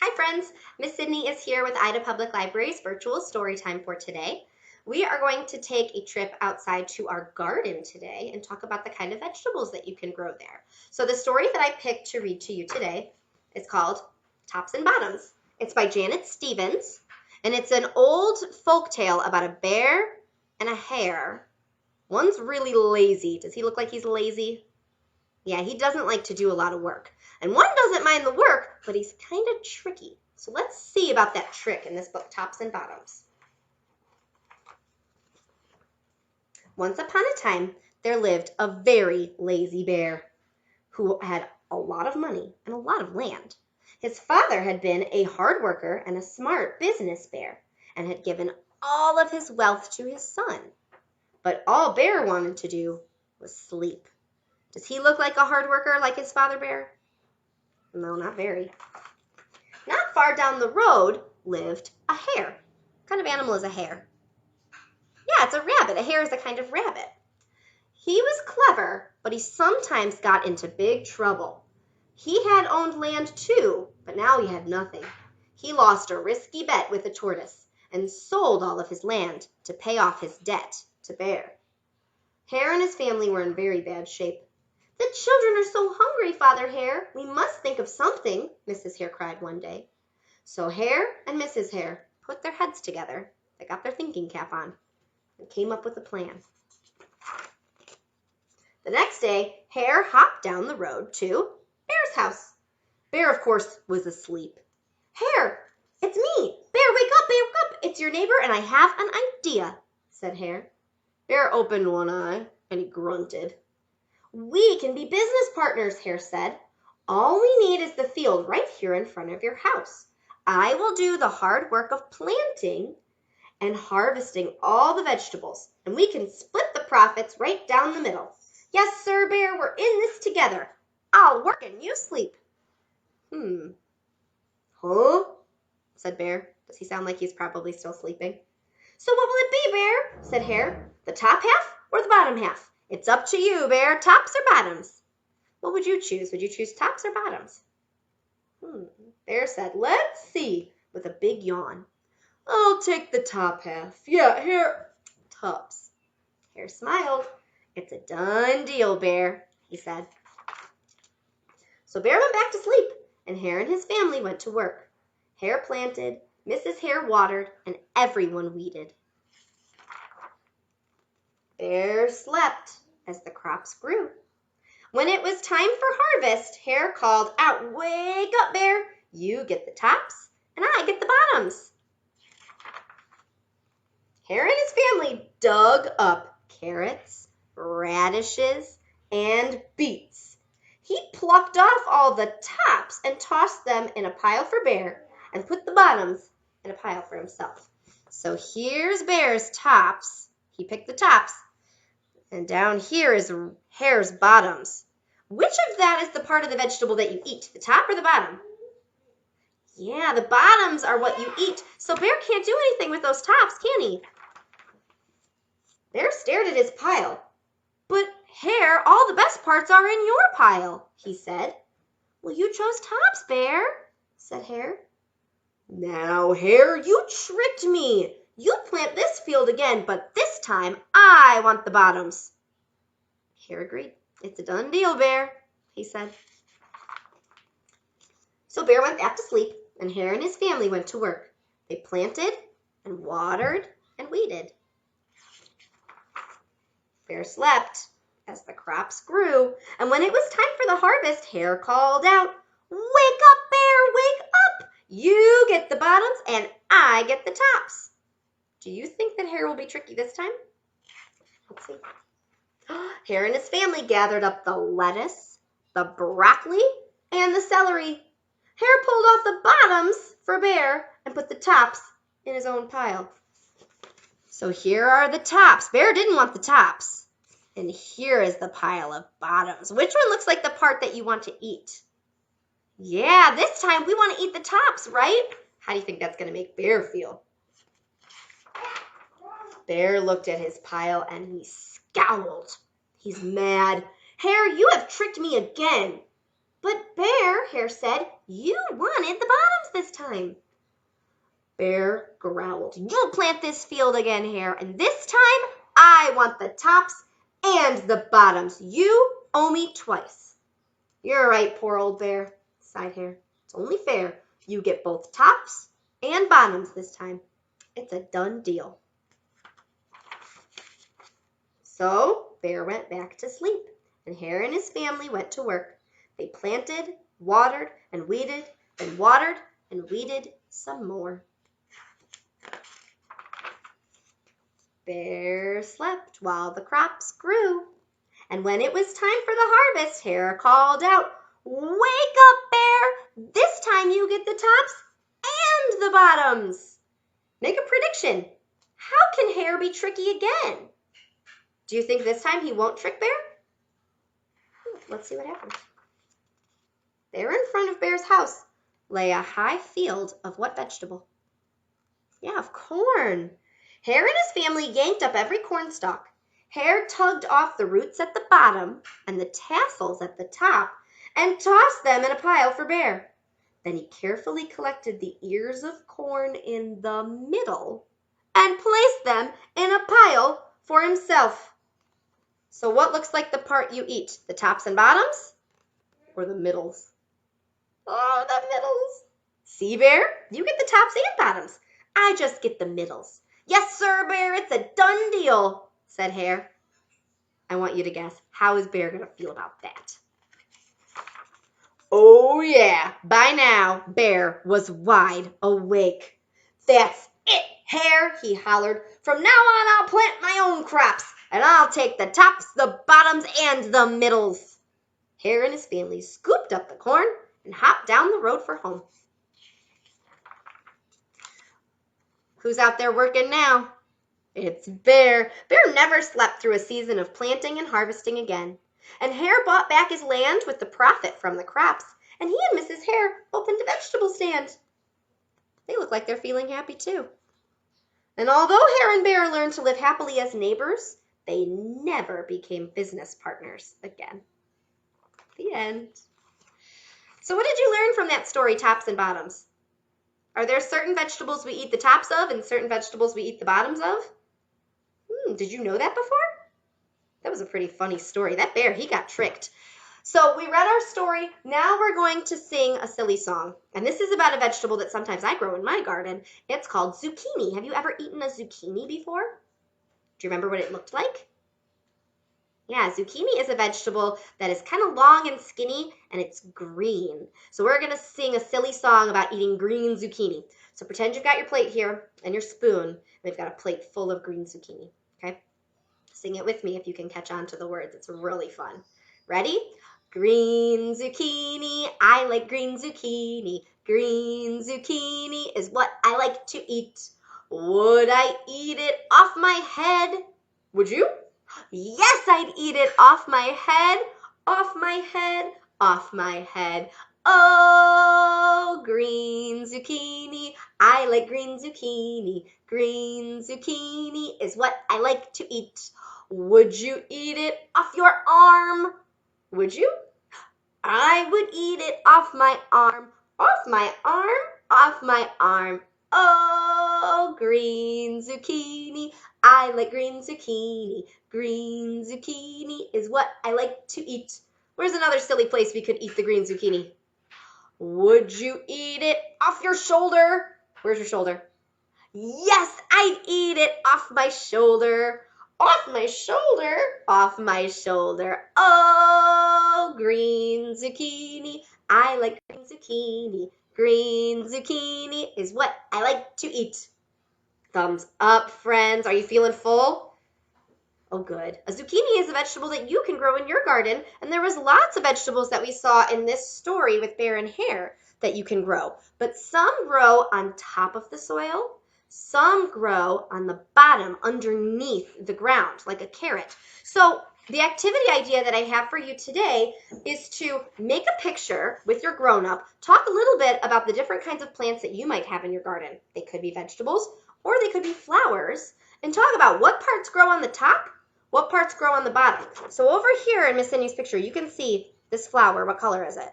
Hi friends, Miss Sydney is here with Ida Public Library's virtual story time for today. We are going to take a trip outside to our garden today and talk about the kind of vegetables that you can grow there. So the story that I picked to read to you today is called Tops and Bottoms. It's by Janet Stevens, and it's an old folk tale about a bear and a hare. One's really lazy. Does he look like he's lazy? Yeah, he doesn't like to do a lot of work. And one doesn't mind the work, but he's kind of tricky. So let's see about that trick in this book, Tops and Bottoms. Once upon a time, there lived a very lazy bear who had a lot of money and a lot of land. His father had been a hard worker and a smart business bear and had given all of his wealth to his son. But all Bear wanted to do was sleep. Does he look like a hard worker like his father bear? No, not very. Not far down the road lived a hare. What kind of animal is a hare? Yeah, it's a rabbit. A hare is a kind of rabbit. He was clever, but he sometimes got into big trouble. He had owned land too, but now he had nothing. He lost a risky bet with a tortoise and sold all of his land to pay off his debt to Bear. Hare and his family were in very bad shape. The children are so hungry, Father Hare. We must think of something, Mrs. Hare cried one day. So Hare and Mrs. Hare put their heads together, they got their thinking cap on, and came up with a plan. The next day, Hare hopped down the road to Bear's house. Bear, of course, was asleep. Hare, it's me. Bear, wake up, Bear, wake up. It's your neighbor, and I have an idea, said Hare. Bear opened one eye, and he grunted. We can be business partners, Hare said. All we need is the field right here in front of your house. I will do the hard work of planting and harvesting all the vegetables, and we can split the profits right down the middle. Yes, sir, Bear, we're in this together. I'll work and you sleep. Huh? Said Bear. Does he sound like he's probably still sleeping? So what will it be, Bear? Said Hare. The top half or the bottom half? It's up to you, Bear. Tops or bottoms? What would you choose? Would you choose tops or bottoms? Bear said, let's see, with a big yawn. I'll take the top half. Yeah, here, tops. Hare smiled. It's a done deal, Bear, he said. So Bear went back to sleep, and Hare and his family went to work. Hare planted, Mrs. Hare watered, and everyone weeded. Bear slept as the crops grew. When it was time for harvest, Hare called out, wake up, Bear. You get the tops, and I get the bottoms. Hare and his family dug up carrots, radishes, and beets. He plucked off all the tops and tossed them in a pile for Bear and put the bottoms in a pile for himself. So here's Bear's tops. He picked the tops. And down here is Hare's bottoms. Which of that is the part of the vegetable that you eat, the top or the bottom? Yeah, the bottoms are what you eat. So Bear can't do anything with those tops, can he? Bear stared at his pile. But Hare, all the best parts are in your pile, he said. Well, you chose tops, Bear, said Hare. Now, Hare, you tricked me. You plant this field again, but this time I want the bottoms. Hare agreed. It's a done deal, Bear, he said. So Bear went back to sleep, and Hare and his family went to work. They planted and watered and weeded. Bear slept as the crops grew, and when it was time for the harvest, Hare called out, wake up, Bear, wake up! You get the bottoms, and I get the tops. Do you think that Hare will be tricky this time? Let's see. Hare and his family gathered up the lettuce, the broccoli, and the celery. Hare pulled off the bottoms for Bear and put the tops in his own pile. So here are the tops. Bear didn't want the tops. And here is the pile of bottoms. Which one looks like the part that you want to eat? Yeah, this time we want to eat the tops, right? How do you think that's going to make Bear feel? Bear looked at his pile and he scowled. He's mad. Hare, you have tricked me again. But Bear, Hare said, You wanted the bottoms this time. Bear growled. You'll plant this field again, Hare, and this time I want the tops and the bottoms. You owe me twice. You're right, poor old bear, sighed Hare. It's only fair. You get both tops and bottoms this time. It's a done deal. So Bear went back to sleep, and Hare and his family went to work. They planted, watered, and weeded, and watered and weeded some more. Bear slept while the crops grew. And when it was time for the harvest, Hare called out, "Wake up, Bear! This time you get the tops and the bottoms." Make a prediction. How can Hare be tricky again? Do you think this time he won't trick Bear? Let's see what happens. There in front of Bear's house lay a high field of what vegetable? Yeah, of corn. Hare and his family yanked up every corn stalk. Hare tugged off the roots at the bottom and the tassels at the top and tossed them in a pile for Bear. Then he carefully collected the ears of corn in the middle and placed them in a pile for himself. So what looks like the part you eat? The tops and bottoms or the middles? Oh, the middles. See, Bear? You get the tops and bottoms. I just get the middles. Yes, sir, Bear, it's a done deal, said Hare. I want you to guess, how is Bear going to feel about that? Oh, yeah. By now, Bear was wide awake. That's it, Hare, he hollered. From now on, I'll plant my own crops, and I'll take the tops, the bottoms, and the middles. Hare and his family scooped up the corn and hopped down the road for home. Who's out there working now? It's Bear. Bear never slept through a season of planting and harvesting again. And Hare bought back his land with the profit from the crops, and he and Mrs. Hare opened a vegetable stand. They look like they're feeling happy too. And although Hare and Bear learned to live happily as neighbors, they never became business partners again. The end. So what did you learn from that story, Tops and Bottoms? Are there certain vegetables we eat the tops of and certain vegetables we eat the bottoms of? Did you know that before? That was a pretty funny story. That bear, he got tricked. So we read our story. Now we're going to sing a silly song. And this is about a vegetable that sometimes I grow in my garden. It's called zucchini. Have you ever eaten a zucchini before? Do you remember what it looked like? Yeah, zucchini is a vegetable that is kind of long and skinny, and it's green. So we're going to sing a silly song about eating green zucchini. So pretend you've got your plate here and your spoon, and we've got a plate full of green zucchini, okay? Sing it with me if you can catch on to the words. It's really fun. Ready? Green zucchini, I like green zucchini. Green zucchini is what I like to eat. Would I eat it off my head? Would you? Yes, I'd eat it off my head, off my head, off my head. Oh, green zucchini, I like green zucchini. Green zucchini is what I like to eat. Would you eat it off your arm? Would you? I would eat it off my arm, off my arm, off my arm. Oh, green zucchini, I like green zucchini. Green zucchini is what I like to eat. Where's another silly place we could eat the green zucchini? Would you eat it off your shoulder? Where's your shoulder? Yes, I'd eat it off my shoulder. Off my shoulder, off my shoulder. Oh, green zucchini, I like green zucchini. Green zucchini is what I like to eat. Thumbs up, friends. Are you feeling full? Oh, good. A zucchini is a vegetable that you can grow in your garden, and there was lots of vegetables that we saw in this story with Bear and Hare that you can grow. But some grow on top of the soil. Some grow on the bottom, underneath the ground, like a carrot. So the activity idea that I have for you today is to make a picture with your grown-up, talk a little bit about the different kinds of plants that you might have in your garden. They could be vegetables, or they could be flowers, and talk about what parts grow on the top, what parts grow on the bottom. So over here in Miss Cindy's picture, you can see this flower. What color is it?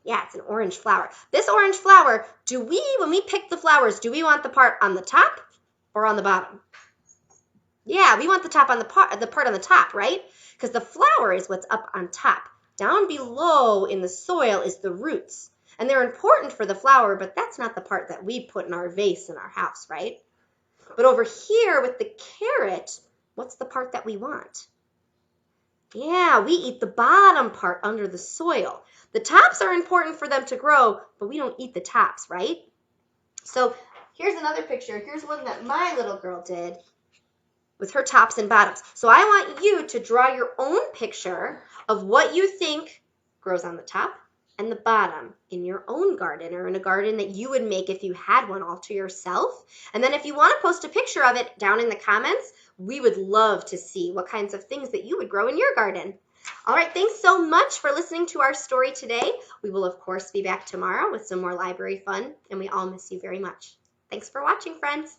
Yeah, it's an orange flower. This orange flower, when we pick the flowers, do we want the part on the top or on the bottom? Yeah, we want the part on the top, right? Because the flower is what's up on top. Down below in the soil is the roots. And they're important for the flower, but that's not the part that we put in our vase in our house, right? But over here with the carrot, what's the part that we want? Yeah, we eat the bottom part under the soil. The tops are important for them to grow, but we don't eat the tops, right? So here's another picture. Here's one that my little girl did with her tops and bottoms. So I want you to draw your own picture of what you think grows on the top and the bottom in your own garden or in a garden that you would make if you had one all to yourself. And then if you want to post a picture of it down in the comments, we would love to see what kinds of things that you would grow in your garden. All right, thanks so much for listening to our story today. We will, of course, be back tomorrow with some more library fun, and we all miss you very much. Thanks for watching, friends.